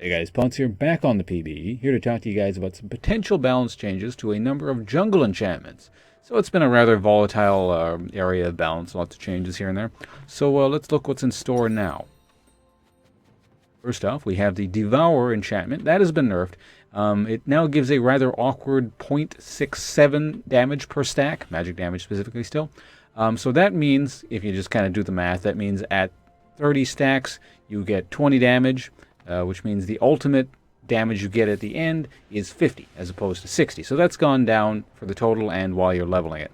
Hey guys, Ponce here, back on the PBE, here to talk to you guys about some potential balance changes to a number of jungle enchantments. So it's been a rather volatile area of balance, lots of changes here and there. So let's look what's in store now. First off, we have the Devourer enchantment. That has been nerfed. It now gives a rather awkward 0.67 damage per stack, magic damage specifically still. So that means, if you just kind of do the math, that means at 30 stacks you get 20 damage. Which means the ultimate damage you get at the end is 50 as opposed to 60. So that's gone down for the total and while you're leveling it.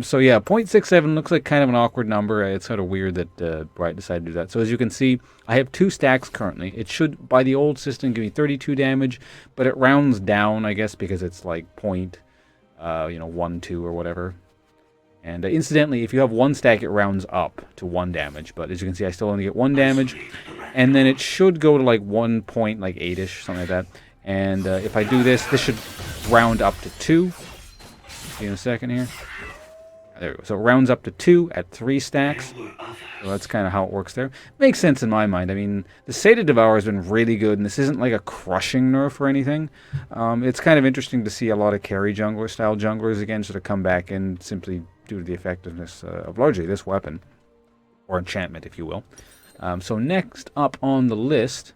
So yeah, 0.67 looks like kind of an awkward number. It's sort of weird that Bright decided to do that. So as you can see, I have 2 stacks currently. It should, by the old system, give me 32 damage, but it rounds down, I guess, because it's like 0.12 or whatever. And incidentally, if you have 1 stack, it rounds up to 1 damage. But as you can see, I still only get 1 damage. And then it should go to like 1.8-ish, something like that. And if I do this, this should round up to 2. See in a second here. There we go. So it rounds up to 2 at 3 stacks. So that's kind of how it works there. Makes sense in my mind. I mean, the Sated Devourer has been really good, and this isn't like a crushing nerf or anything. It's kind of interesting to see a lot of carry jungler style junglers again sort of come back and simply due to the effectiveness of largely this weapon, or enchantment, if you will. So next up on the list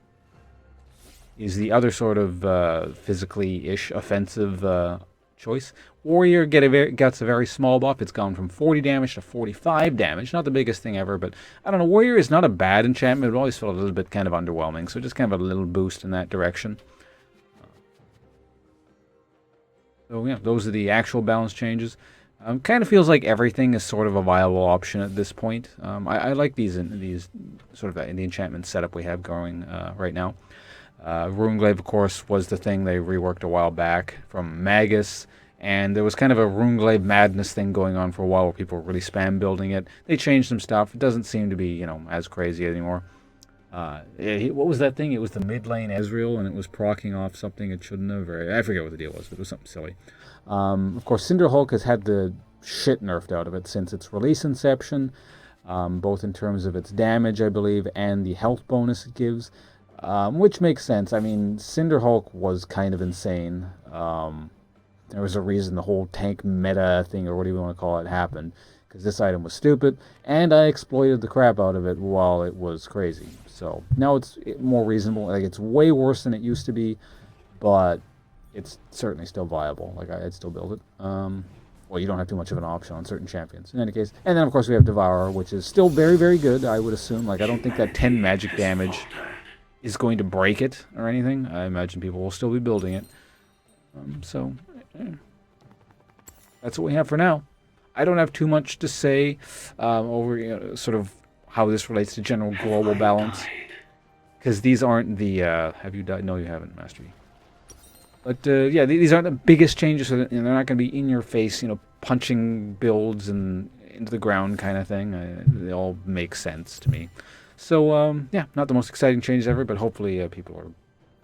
is the other sort of physically-ish offensive choice. Warrior gets a very small buff. It's gone from 40 damage to 45 damage. Not the biggest thing ever, but I don't know. Warrior is not a bad enchantment. It always felt a little bit kind of underwhelming, so just kind of a little boost in that direction. So yeah, those are the actual balance changes. Kind of feels like everything is sort of a viable option at this point. I like these sort of the enchantment setup we have going right now. Runeglaive, of course, was the thing they reworked a while back from Magus, and there was kind of a Runeglaive madness thing going on for a while where people were really spam building it. They changed some stuff. It doesn't seem to be, as crazy anymore. What was that thing? It was the mid lane Ezreal, and it was proccing off something it shouldn't have. I forget what the deal was, but it was something silly. Of course, Cinderhulk has had the shit nerfed out of it since its release inception, both in terms of its damage, I believe, and the health bonus it gives, which makes sense. I mean, Cinderhulk was kind of insane. There was a reason the whole tank meta thing, or whatever you want to call it, happened, because this item was stupid, and I exploited the crap out of it while it was crazy. So now it's more reasonable. Like, it's way worse than it used to be, but it's certainly still viable. Like, I'd still build it. Well, you don't have too much of an option on certain champions. In any case, and then of course we have Devourer, which is still very, very good, I would assume. Like, I don't think that 10 magic damage is going to break it or anything. I imagine people will still be building it. So that's what we have for now. I don't have too much to say over sort of how this relates to general global balance, because these aren't the have you died? No, you haven't, Mastery. But yeah, these aren't the biggest changes, so they're not going to be in your face, punching builds and into the ground kind of thing. They all make sense to me. So yeah, not the most exciting changes ever, but hopefully people are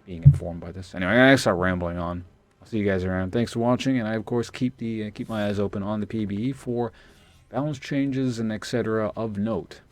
being informed by this. Anyway, I start rambling on. I'll see you guys around. Thanks for watching, and I of course keep my eyes open on the PBE for balance changes and etc. of note.